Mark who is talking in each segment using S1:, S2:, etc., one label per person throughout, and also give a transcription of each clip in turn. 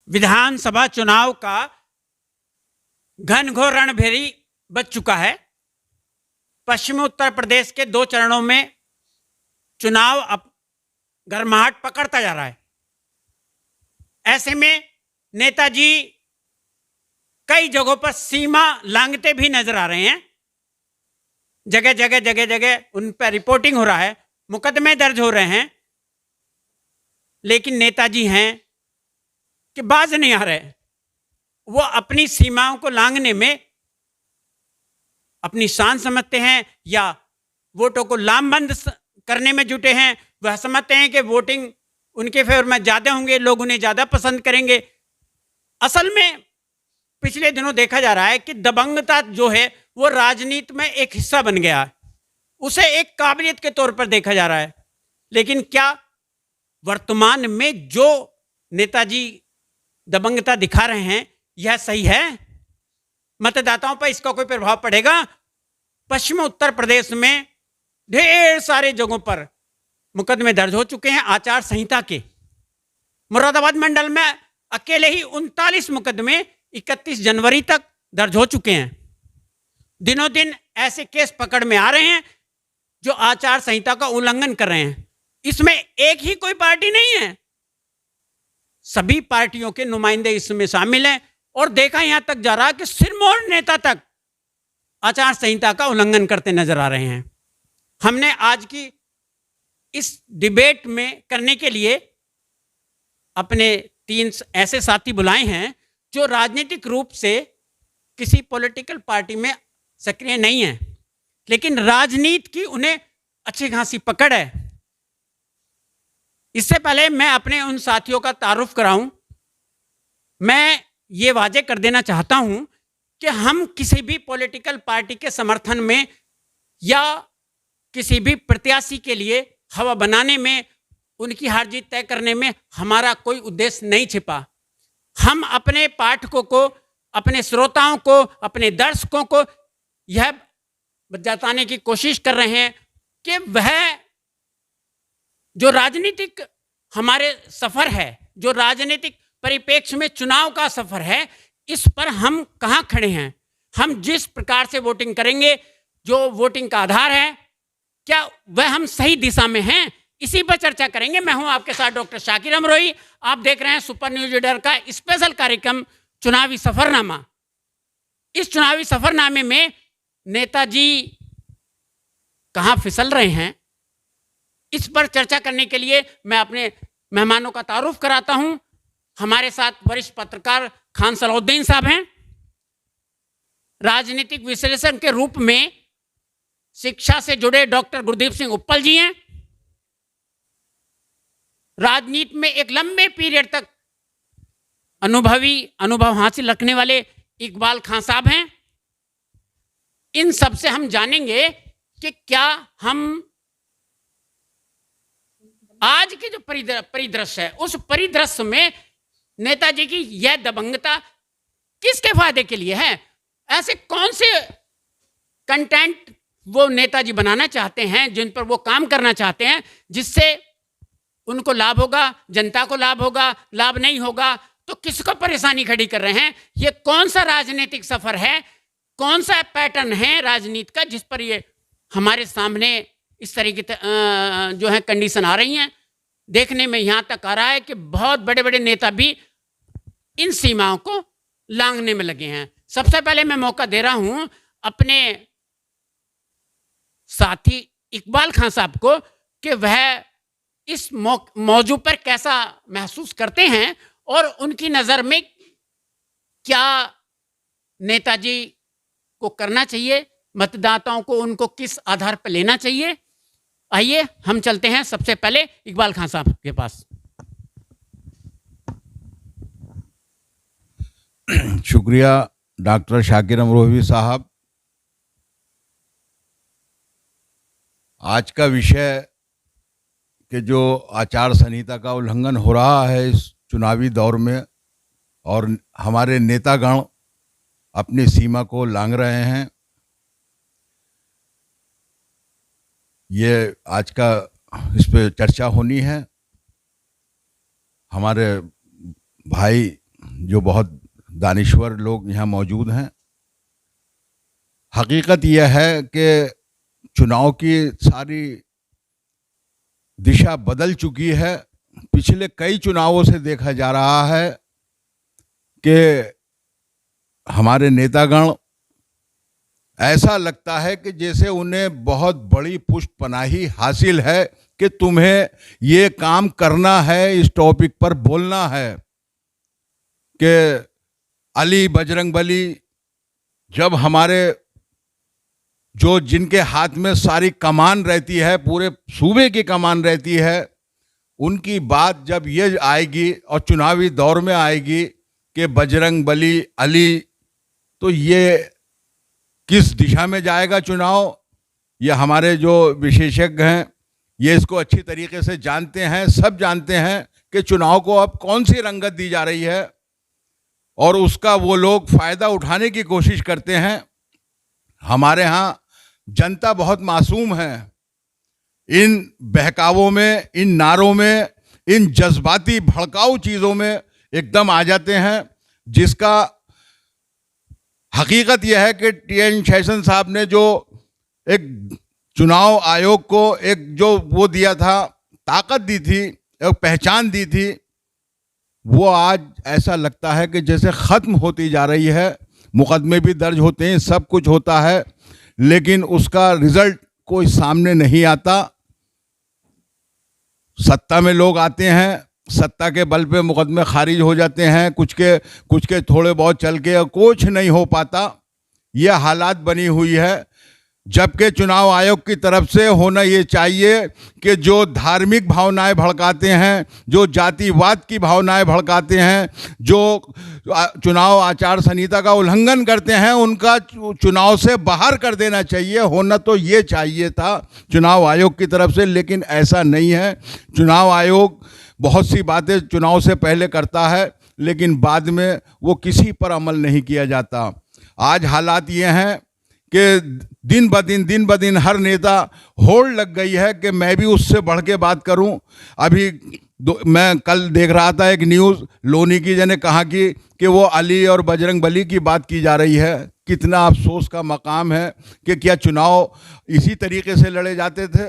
S1: विधानसभा चुनाव का घनघोर रणभेरी बच चुका है। पश्चिमी उत्तर प्रदेश के 2 चरणों में चुनाव अब गर्माहट पकड़ता जा रहा है। ऐसे में नेताजी कई जगहों पर सीमा लांघते भी नजर आ रहे हैं। जगह जगह उन पर रिपोर्टिंग हो रहा है, मुकदमे दर्ज हो रहे हैं, लेकिन नेताजी हैं कि बाज नहीं आ रहे। वो अपनी सीमाओं को लांघने में अपनी शान समझते हैं या वोटों को लामबंद करने में जुटे हैं। वह समझते हैं कि वोटिंग उनके फेवर में ज़्यादा होंगे, लोग उन्हें ज़्यादा पसंद करेंगे। असल में पिछले दिनों देखा जा रहा है कि दबंगता जो है वो राजनीति में एक हिस्सा बन गया है। उसे एक काबिलियत के तौर पर देखा जा रहा है। लेकिन क्या वर्तमान में जो नेताजी दबंगता दिखा रहे हैं यह सही है? मतदाताओं पर इसका कोई प्रभाव पड़ेगा? पश्चिमी उत्तर प्रदेश में ढेर सारे जगहों पर मुकदमे दर्ज हो चुके हैं आचार संहिता के। मुरादाबाद मंडल में अकेले ही 39 मुकदमे 31 जनवरी तक दर्ज हो चुके हैं। दिनों दिन ऐसे केस पकड़ में आ रहे हैं जो आचार संहिता का उल्लंघन कर रहे हैं। इसमें एक ही कोई पार्टी नहीं है, सभी पार्टियों के नुमाइंदे इसमें शामिल हैं। और देखा यहां तक जा रहा है कि सिरमौर नेता तक आचार संहिता का उल्लंघन करते नजर आ रहे हैं। हमने आज की इस डिबेट में करने के लिए अपने 3 ऐसे साथी बुलाए हैं जो राजनीतिक रूप से किसी पॉलिटिकल पार्टी में सक्रिय नहीं है, लेकिन राजनीति की उन्हें अच्छी खासी पकड़ है। इससे पहले मैं अपने उन साथियों का तारुफ कराऊं, मैं ये वाजे कर देना चाहता हूं कि हम किसी भी पॉलिटिकल पार्टी के समर्थन में या किसी भी प्रत्याशी के लिए हवा बनाने में, उनकी हार जीत तय करने में हमारा कोई उद्देश्य नहीं छिपा। हम अपने पाठकों को, अपने श्रोताओं को, अपने दर्शकों को यह बताने की कोशिश कर रहे हैं कि वह जो राजनीतिक हमारे सफर है, जो राजनीतिक परिप्रेक्ष्य में चुनाव का सफर है, इस पर हम कहाँ खड़े हैं। हम जिस प्रकार से वोटिंग करेंगे, जो वोटिंग का आधार है, क्या वह हम सही दिशा में हैं, इसी पर चर्चा करेंगे। मैं हूं आपके साथ डॉक्टर शाकिर अमरोही। आप देख रहे हैं सुपर न्यूज लीडर का स्पेशल कार्यक्रम चुनावी सफरनामा। इस चुनावी सफरनामे में नेताजी कहां फिसल रहे हैं, इस पर चर्चा करने के लिए मैं अपने मेहमानों का तारुफ कराता हूं। हमारे साथ वरिष्ठ पत्रकार खान सलाउद्दीन साहब हैं। राजनीतिक विश्लेषक के रूप में शिक्षा से जुड़े डॉक्टर गुरदीप सिंह उप्पल जी हैं। राजनीति में एक लंबे पीरियड तक अनुभव हासिल रखने वाले इकबाल खान साहब हैं। इन सब से हम जानेंगे कि क्या हम आज के जो परिदृश्य है, उस परिदृश्य में नेताजी की यह दबंगता किसके फायदे के लिए है। ऐसे कौन से कंटेंट वो नेताजी बनाना चाहते हैं, जिन पर वो काम करना चाहते हैं, जिससे उनको लाभ होगा, जनता को लाभ होगा, लाभ नहीं होगा तो किसको परेशानी खड़ी कर रहे हैं। ये कौन सा राजनीतिक सफर है, कौन सा पैटर्न है राजनीति का, जिस पर ये हमारे सामने इस तरीके जो है कंडीशन आ रही हैं। देखने में यहाँ तक आ रहा है कि बहुत बड़े बड़े नेता भी इन सीमाओं को लांघने में लगे हैं। सबसे पहले मैं मौका दे रहा हूं अपने साथी इकबाल खान साहब को कि वह इस मौजू पर कैसा महसूस करते हैं और उनकी नज़र में क्या नेताजी को करना चाहिए, मतदाताओं को उनको किस आधार पर लेना चाहिए। आइए हम चलते हैं सबसे पहले इकबाल खान साहब के पास।
S2: शुक्रिया डॉक्टर शाकिर अमरोही साहब। आज का विषय कि जो आचार संहिता का उल्लंघन हो रहा है इस चुनावी दौर में और हमारे नेतागण अपनी सीमा को लांघ रहे हैं, ये आज का इस पे चर्चा होनी है। हमारे भाई जो बहुत दानिश्वर लोग यहाँ मौजूद हैं, हकीकत यह है कि चुनाव की सारी दिशा बदल चुकी है। पिछले कई चुनावों से देखा जा रहा है कि हमारे नेतागण, ऐसा लगता है कि जैसे उन्हें बहुत बड़ी पुष्टपनाही हासिल है कि तुम्हें ये काम करना है, इस टॉपिक पर बोलना है कि अली बजरंगबली, जब हमारे जो जिनके हाथ में सारी कमान रहती है, पूरे सूबे की कमान रहती है, उनकी बात जब ये आएगी और चुनावी दौर में आएगी कि बजरंगबली अली, तो ये किस दिशा में जाएगा चुनाव? ये हमारे जो विशेषज्ञ हैं ये इसको अच्छी तरीके से जानते हैं। सब जानते हैं कि चुनाव को अब कौन सी रंगत दी जा रही है और उसका वो लोग फायदा उठाने की कोशिश करते हैं। हमारे यहाँ जनता बहुत मासूम है। इन बहकावों में, इन नारों में, इन जज्बाती भड़काऊ चीज़ों में एकदम आ जाते हैं, जिसका हकीकत यह है कि टी.एन. शेषन साहब ने जो एक चुनाव आयोग को एक जो वो दिया था, ताकत दी थी, एक पहचान दी थी, वो आज ऐसा लगता है कि जैसे ख़त्म होती जा रही है। मुकदमे भी दर्ज होते हैं, सब कुछ होता है, लेकिन उसका रिजल्ट कोई सामने नहीं आता। सत्ता में लोग आते हैं, सत्ता के बल पे मुकदमे खारिज हो जाते हैं, कुछ के थोड़े बहुत चल के कुछ नहीं हो पाता। यह हालात बनी हुई है। जबकि चुनाव आयोग की तरफ से होना ये चाहिए कि जो धार्मिक भावनाएं भड़काते हैं, जो जातिवाद की भावनाएं भड़काते हैं, जो चुनाव आचार संहिता का उल्लंघन करते हैं, उनका चुनाव से बाहर कर देना चाहिए। होना तो ये चाहिए था चुनाव आयोग की तरफ से, लेकिन ऐसा नहीं है। चुनाव आयोग बहुत सी बातें चुनाव से पहले करता है, लेकिन बाद में वो किसी पर अमल नहीं किया जाता। आज हालात ये हैं कि दिन ब दिन हर नेता होड़ लग गई है कि मैं भी उससे बढ़ के बात करूं। अभी मैं कल देख रहा था एक न्यूज़, लोनी की जने कहा कि वो अली और बजरंगबली की बात की जा रही है। कितना अफसोस का मकाम है कि क्या चुनाव इसी तरीके से लड़े जाते थे?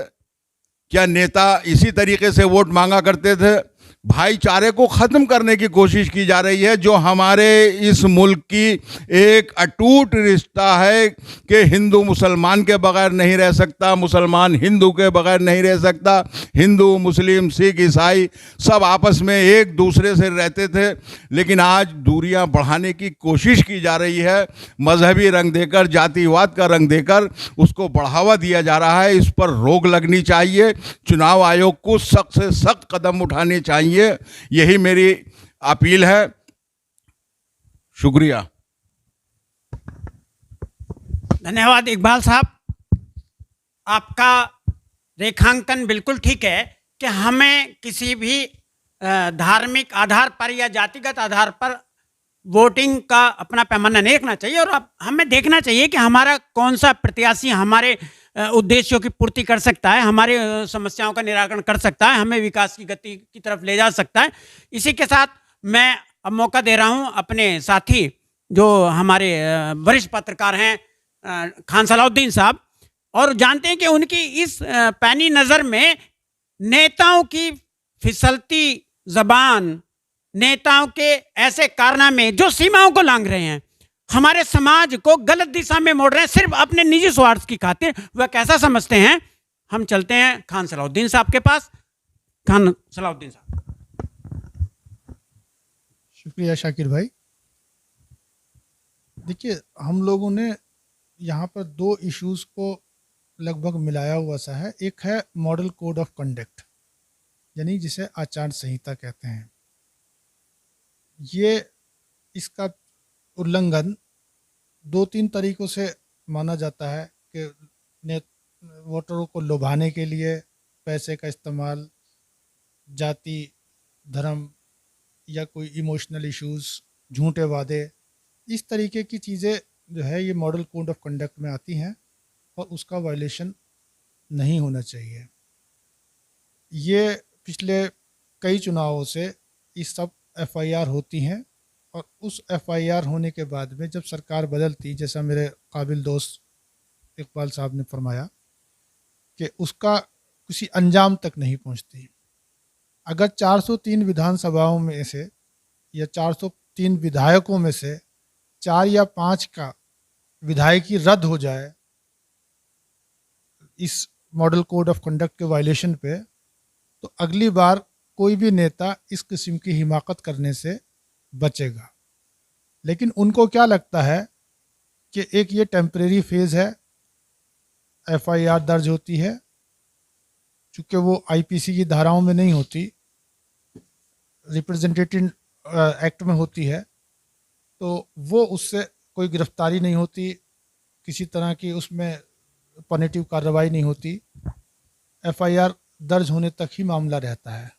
S2: क्या नेता इसी तरीके से वोट मांगा करते थे? भाईचारे को ख़त्म करने की कोशिश की जा रही है, जो हमारे इस मुल्क की एक अटूट रिश्ता है कि हिंदू मुसलमान के बगैर नहीं रह सकता, मुसलमान हिंदू के बगैर नहीं रह सकता। हिंदू, मुस्लिम, सिख, ईसाई सब आपस में एक दूसरे से रहते थे, लेकिन आज दूरियां बढ़ाने की कोशिश की जा रही है। मजहबी रंग देकर, जातिवाद का रंग देकर उसको बढ़ावा दिया जा रहा है। इस पर रोक लगनी चाहिए। चुनाव आयोग को सख्त से सख्त कदम उठाने चाहिए। यही मेरी अपील है। शुक्रिया।
S1: धन्यवाद इकबाल साहब। आपका रेखांकन बिल्कुल ठीक है कि हमें किसी भी धार्मिक आधार पर या जातिगत आधार पर वोटिंग का अपना पैमाना नहीं रखना चाहिए, और हमें देखना चाहिए कि हमारा कौन सा प्रत्याशी हमारे उद्देश्यों की पूर्ति कर सकता है, हमारे समस्याओं का निराकरण कर सकता है, हमें विकास की गति की तरफ ले जा सकता है। इसी के साथ मैं अब मौका दे रहा हूं अपने साथी जो हमारे वरिष्ठ पत्रकार हैं खान सलाउद्दीन साहब, और जानते हैं कि उनकी इस पैनी नज़र में नेताओं की फिसलती जबान, नेताओं के ऐसे कारनामे जो सीमाओं को लांघ रहे हैं, हमारे समाज को गलत दिशा में मोड़ रहे हैं सिर्फ अपने निजी स्वार्थ की खातिर, वह कैसा समझते हैं। हम चलते हैं खान सलाउद्दीन साहब के पास। खान सलाउद्दीन साहब।
S3: शुक्रिया शाकिर भाई। देखिए, हम लोगों ने यहाँ पर दो इश्यूज को लगभग मिलाया हुआ सा है। एक है मॉडल कोड ऑफ कंडक्ट, यानी जिसे आचार संहिता कहते हैं। ये इसका उल्लंघन दो तीन तरीकों से माना जाता है कि वोटरों को लुभाने के लिए पैसे का इस्तेमाल, जाति, धर्म या कोई इमोशनल इश्यूज, झूठे वादे, इस तरीके की चीज़ें जो है ये मॉडल कोड ऑफ कंडक्ट में आती हैं और उसका वायलेशन नहीं होना चाहिए। ये पिछले कई चुनावों से इस सब FIR होती हैं और उस एफआईआर होने के बाद में जब सरकार बदलती, जैसा मेरे काबिल दोस्त इकबाल साहब ने फरमाया कि उसका किसी अंजाम तक नहीं पहुंचती। अगर 403 विधानसभाओं में से या 403 विधायकों में से 4 या 5 का विधायकी रद्द हो जाए इस मॉडल कोड ऑफ कंडक्ट के वायलेशन पे, तो अगली बार कोई भी नेता इस किस्म की हिमाकत करने से बचेगा। लेकिन उनको क्या लगता है कि एक ये टेम्परेरी फेज़ है, एफआईआर दर्ज होती है, चूँकि वो आईपीसी की धाराओं में नहीं होती, रिप्रेजेंटेटिव एक्ट में होती है, तो वो उससे कोई गिरफ्तारी नहीं होती, किसी तरह की उसमें पॉजिटिव कार्रवाई नहीं होती, एफआईआर दर्ज होने तक ही मामला रहता है।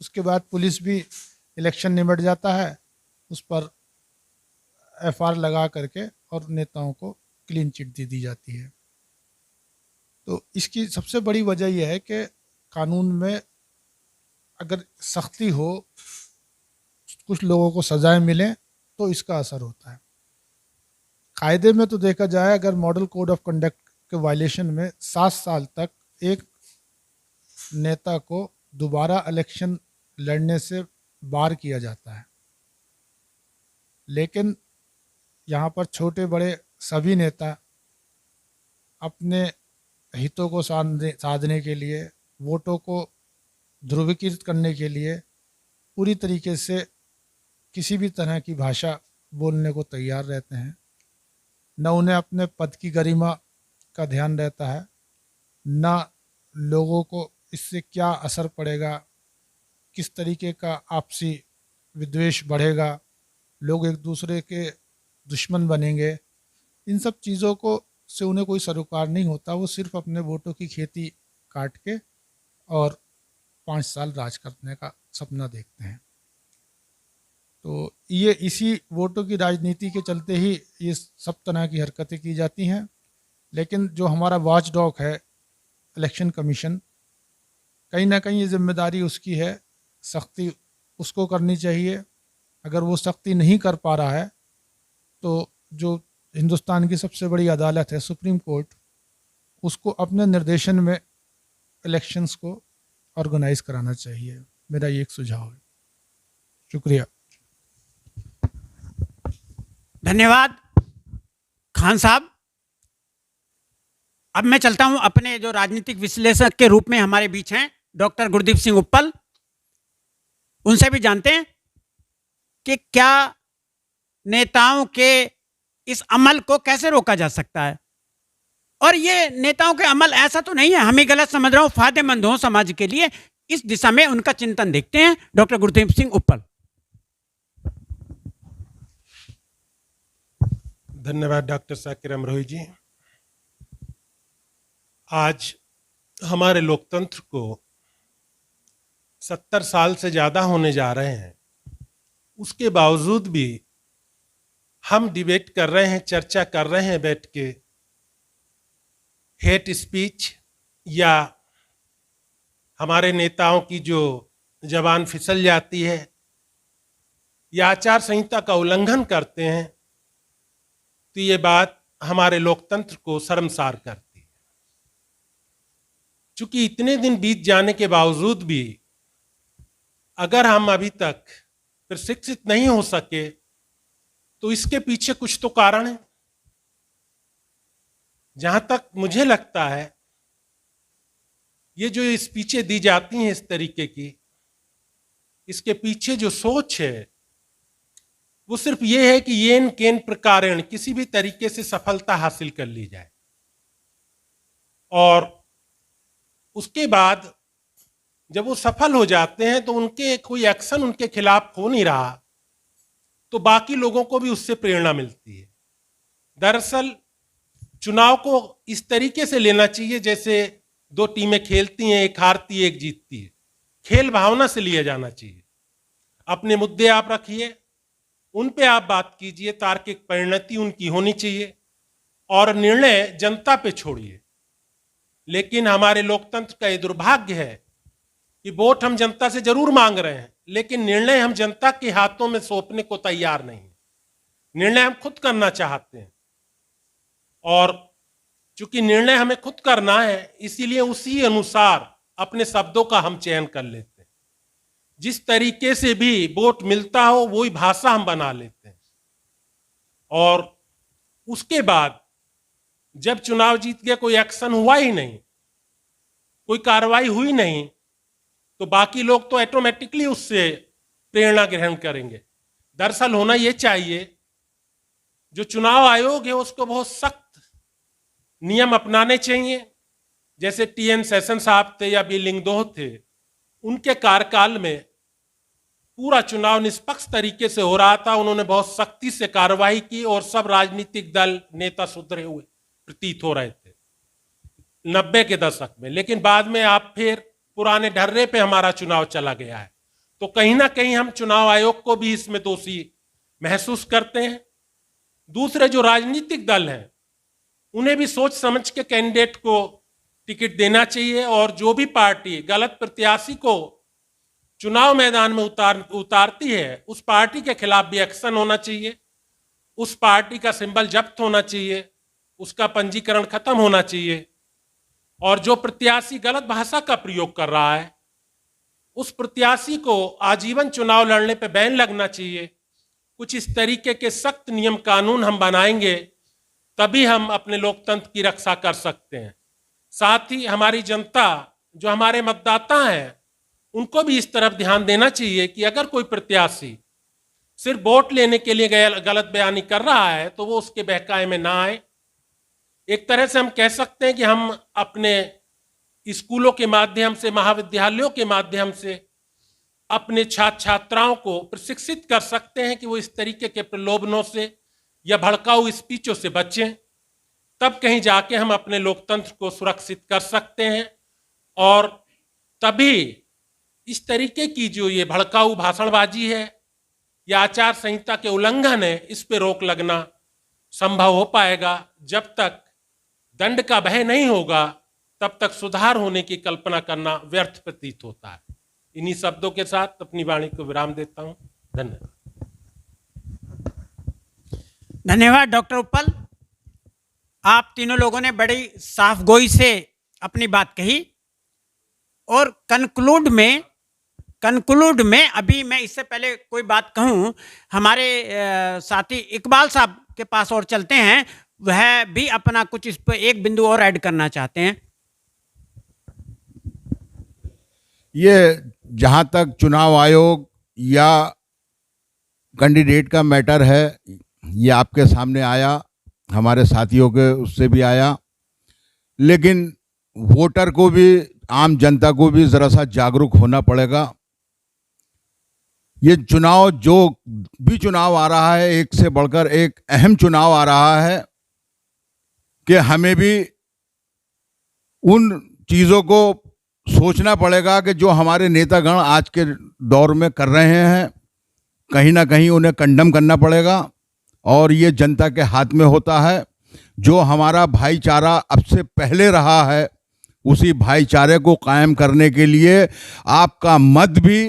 S3: उसके बाद पुलिस भी इलेक्शन निमट जाता है, उस पर एफआईआर लगा करके और नेताओं को क्लीन चिट दे दी जाती है। तो इसकी सबसे बड़ी वजह यह है कि कानून में अगर सख्ती हो, कुछ लोगों को सजाएं मिलें, तो इसका असर होता है। कायदे में तो देखा जाए, अगर मॉडल कोड ऑफ कंडक्ट के वायलेशन में 7 साल तक एक नेता को दोबारा इलेक्शन लड़ने से बार किया जाता है, लेकिन यहाँ पर छोटे बड़े सभी नेता अपने हितों को साधने के लिए, वोटों को ध्रुवीकृत करने के लिए पूरी तरीके से किसी भी तरह की भाषा बोलने को तैयार रहते हैं। न उन्हें अपने पद की गरिमा का ध्यान रहता है, न लोगों को इससे क्या असर पड़ेगा, किस तरीके का आपसी विद्वेष बढ़ेगा, लोग एक दूसरे के दुश्मन बनेंगे, इन सब चीज़ों को से उन्हें कोई सरोकार नहीं होता। वो सिर्फ अपने वोटों की खेती काट के और 5 साल राज करने का सपना देखते हैं। तो ये इसी वोटों की राजनीति के चलते ही ये सब तरह की हरकतें की जाती हैं। लेकिन जो हमारा वॉच डॉग है इलेक्शन कमीशन, कहीं ना कहीं ये जिम्मेदारी उसकी है, सख्ती उसको करनी चाहिए। अगर वो सख्ती नहीं कर पा रहा है तो जो हिंदुस्तान की सबसे बड़ी अदालत है सुप्रीम कोर्ट, उसको अपने निर्देशन में इलेक्शंस को ऑर्गेनाइज कराना चाहिए। मेरा ये एक सुझाव है। शुक्रिया।
S1: धन्यवाद खान साहब। अब मैं चलता हूं अपने जो राजनीतिक विश्लेषक के रूप में हमारे बीच हैं डॉक्टर गुरदीप सिंह उप्पल, उनसे भी जानते हैं कि क्या नेताओं के इस अमल को कैसे रोका जा सकता है। और ये नेताओं के अमल ऐसा तो नहीं है, हम ही गलत समझ रहे हो, फायदेमंद हो समाज के लिए, इस दिशा में उनका चिंतन देखते हैं। डॉक्टर गुरदीप सिंह उप्पल।
S4: धन्यवाद डॉक्टर साकिर अमरोही जी। आज हमारे लोकतंत्र को 70 साल से ज़्यादा होने जा रहे हैं, उसके बावजूद भी हम डिबेट कर रहे हैं, चर्चा कर रहे हैं बैठ के, हेट स्पीच या हमारे नेताओं की जो जबान फिसल जाती है या आचार संहिता का उल्लंघन करते हैं, तो ये बात हमारे लोकतंत्र को शर्मसार करती है। चूंकि इतने दिन बीत जाने के बावजूद भी अगर हम अभी तक प्रशिक्षित नहीं हो सके, तो इसके पीछे कुछ तो कारण है। जहां तक मुझे लगता है, ये जो स्पीचें दी जाती हैं इस तरीके की, इसके पीछे जो सोच है वो सिर्फ ये है कि येन केन प्रकारेण किसी भी तरीके से सफलता हासिल कर ली जाए, और उसके बाद जब वो सफल हो जाते हैं तो उनके कोई एक्शन उनके खिलाफ हो नहीं रहा, तो बाकी लोगों को भी उससे प्रेरणा मिलती है। दरअसल चुनाव को इस तरीके से लेना चाहिए जैसे 2 टीमें खेलती हैं, एक हारती है एक जीतती है। खेल भावना से लिया जाना चाहिए। अपने मुद्दे आप रखिए, उन पे आप बात कीजिए, तार्किक परिणति उनकी होनी चाहिए और निर्णय जनता पे छोड़िए। लेकिन हमारे लोकतंत्र का ये दुर्भाग्य है कि वोट हम जनता से जरूर मांग रहे हैं, लेकिन निर्णय हम जनता के हाथों में सौंपने को तैयार नहीं। निर्णय हम खुद करना चाहते हैं, और चूंकि निर्णय हमें खुद करना है, इसीलिए उसी अनुसार अपने शब्दों का हम चयन कर लेते हैं। जिस तरीके से भी वोट मिलता हो वही भाषा हम बना लेते हैं, और उसके बाद जब चुनाव जीत गया, कोई एक्शन हुआ ही नहीं, कोई कार्रवाई हुई नहीं, तो बाकी लोग तो ऑटोमेटिकली उससे प्रेरणा ग्रहण करेंगे। दरअसल होना यह चाहिए, जो चुनाव आयोग है उसको बहुत सख्त नियम अपनाने चाहिए। जैसे टीएन सेशन साहब थे या बी लिंगदोह थे, उनके कार्यकाल में पूरा चुनाव निष्पक्ष तरीके से हो रहा था, उन्होंने बहुत सख्ती से कार्रवाई की और सब राजनीतिक दल नेता सुधरे हुए प्रतीत हो रहे थे 90 के दशक में। लेकिन बाद में आप फिर पुराने ढर्रे पे हमारा चुनाव चला गया है, तो कहीं ना कहीं हम चुनाव आयोग को भी इसमें दोषी महसूस करते हैं। दूसरे जो राजनीतिक दल हैं, उन्हें भी सोच समझ के कैंडिडेट को टिकट देना चाहिए, और जो भी पार्टी गलत प्रत्याशी को चुनाव मैदान में उतारती है, उस पार्टी के खिलाफ भी एक्शन होना चाहिए। उस पार्टी का सिंबल जब्त होना चाहिए, उसका पंजीकरण खत्म होना चाहिए, और जो प्रत्याशी गलत भाषा का प्रयोग कर रहा है, उस प्रत्याशी को आजीवन चुनाव लड़ने पर बैन लगना चाहिए। कुछ इस तरीके के सख्त नियम कानून हम बनाएंगे, तभी हम अपने लोकतंत्र की रक्षा कर सकते हैं। साथ ही हमारी जनता, जो हमारे मतदाता हैं, उनको भी इस तरफ ध्यान देना चाहिए कि अगर कोई प्रत्याशी सिर्फ वोट लेने के लिए गलत बयानी कर रहा है, तो वो उसके बहकावे में ना आए। एक तरह से हम कह सकते हैं कि हम अपने स्कूलों के माध्यम से, महाविद्यालयों के माध्यम से अपने छात्र छात्राओं को प्रशिक्षित कर सकते हैं कि वो इस तरीके के प्रलोभनों से या भड़काऊ स्पीचों से बचें। तब कहीं जाके हम अपने लोकतंत्र को सुरक्षित कर सकते हैं, और तभी इस तरीके की जो ये भड़काऊ भाषणबाजी है या आचार संहिता के उल्लंघन है, इस पे रोक लगना संभव हो पाएगा। जब तक दंड का भय नहीं होगा, तब तक सुधार होने की कल्पना करना व्यर्थ प्रतीत होता है। इन्हीं शब्दों के साथ अपनी वाणी को विराम देता हूं। धन्यवाद।
S1: धन्यवाद डॉक्टर उप्पल, आप तीनों लोगों ने बड़ी साफ गोई से अपनी बात कही, और कंक्लूड में अभी मैं इससे पहले कोई बात कहूं, हमारे साथी इकबाल साहब के पास और चलते हैं, वह भी अपना कुछ इस पर एक बिंदु और ऐड करना चाहते हैं।
S2: ये जहाँ तक चुनाव आयोग या कैंडिडेट का मैटर है, ये आपके सामने आया, हमारे साथियों के उससे भी आया, लेकिन वोटर को भी, आम जनता को भी ज़रा सा जागरूक होना पड़ेगा। ये चुनाव, जो भी चुनाव आ रहा है, एक से बढ़कर एक अहम चुनाव आ रहा है कि हमें भी उन चीज़ों को सोचना पड़ेगा कि जो हमारे नेतागण आज के दौर में कर रहे हैं, कहीं ना कहीं उन्हें कंडम करना पड़ेगा, और ये जनता के हाथ में होता है। जो हमारा भाईचारा अब से पहले रहा है, उसी भाईचारे को कायम करने के लिए आपका मत भी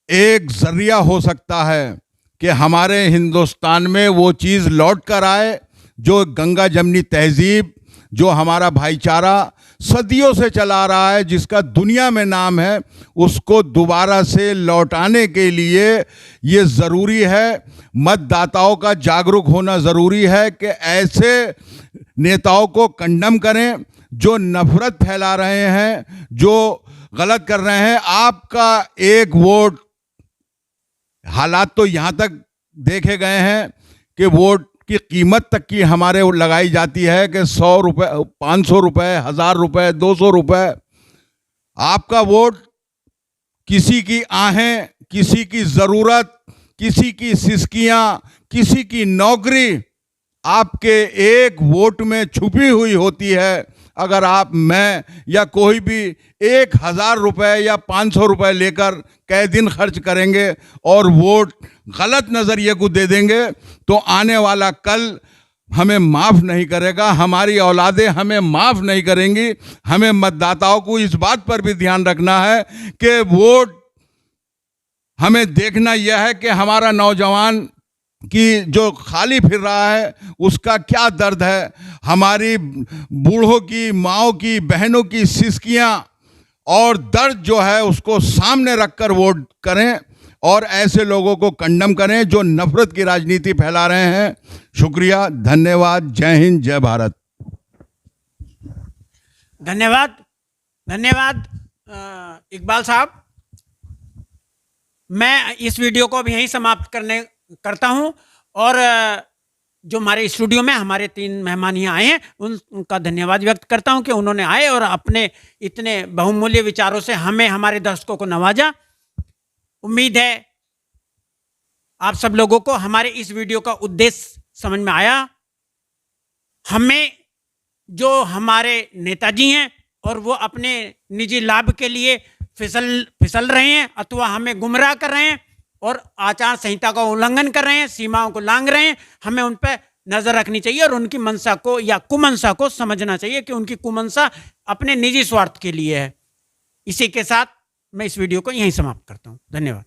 S2: एक जरिया हो सकता है कि हमारे हिंदुस्तान में वो चीज़ लौट कर आए, जो गंगा जमनी तहजीब, जो हमारा भाईचारा सदियों से चला रहा है, जिसका दुनिया में नाम है, उसको दोबारा से लौटाने के लिए ये ज़रूरी है। मतदाताओं का जागरूक होना ज़रूरी है कि ऐसे नेताओं को कंडम करें जो नफरत फैला रहे हैं, जो गलत कर रहे हैं। आपका एक वोट, हालात तो यहाँ तक देखे गए हैं कि वोट की कीमत तक की हमारे लगाई जाती है कि 100 रुपये, 500 रुपये, 1000 रुपये, 200 रुपये। आपका वोट किसी की आहें, किसी की ज़रूरत, किसी की सिसकियाँ, किसी की नौकरी आपके एक वोट में छुपी हुई होती है। अगर आप, मैं या कोई भी 1000 रुपये या 500 रुपये लेकर कई दिन खर्च करेंगे और वोट गलत नज़रिए को दे देंगे, तो आने वाला कल हमें माफ नहीं करेगा, हमारी औलादें हमें माफ नहीं करेंगी। हमें मतदाताओं को इस बात पर भी ध्यान रखना है कि वोट हमें देखना यह है कि हमारा नौजवान की जो खाली फिर रहा है उसका क्या दर्द है, हमारी बूढ़ों की, माओं की, बहनों की सिसकियां और दर्द जो है उसको सामने रखकर वोट करें और ऐसे लोगों को कंडम करें जो नफरत की राजनीति फैला रहे हैं। शुक्रिया, धन्यवाद, जय हिंद, जय भारत।
S1: धन्यवाद, धन्यवाद इकबाल साहब। मैं इस वीडियो को अब यहीं समाप्त करता हूं और जो हमारे स्टूडियो में हमारे 3 मेहमान यहाँ आए हैं उनका धन्यवाद व्यक्त करता हूं कि उन्होंने आए और अपने इतने बहुमूल्य विचारों से हमें, हमारे दर्शकों को नवाजा। उम्मीद है आप सब लोगों को हमारे इस वीडियो का उद्देश्य समझ में आया। हमें जो हमारे नेताजी हैं और वो अपने निजी लाभ के लिए फिसल रहे हैं अथवा हमें गुमराह कर रहे हैं और आचार संहिता का उल्लंघन कर रहे हैं, सीमाओं को लांघ रहे हैं, हमें उन पर नजर रखनी चाहिए और उनकी मंशा को या कुमंशा को समझना चाहिए कि उनकी कुमंशा अपने निजी स्वार्थ के लिए है। इसी के साथ मैं इस वीडियो को यहीं समाप्त करता हूं। धन्यवाद।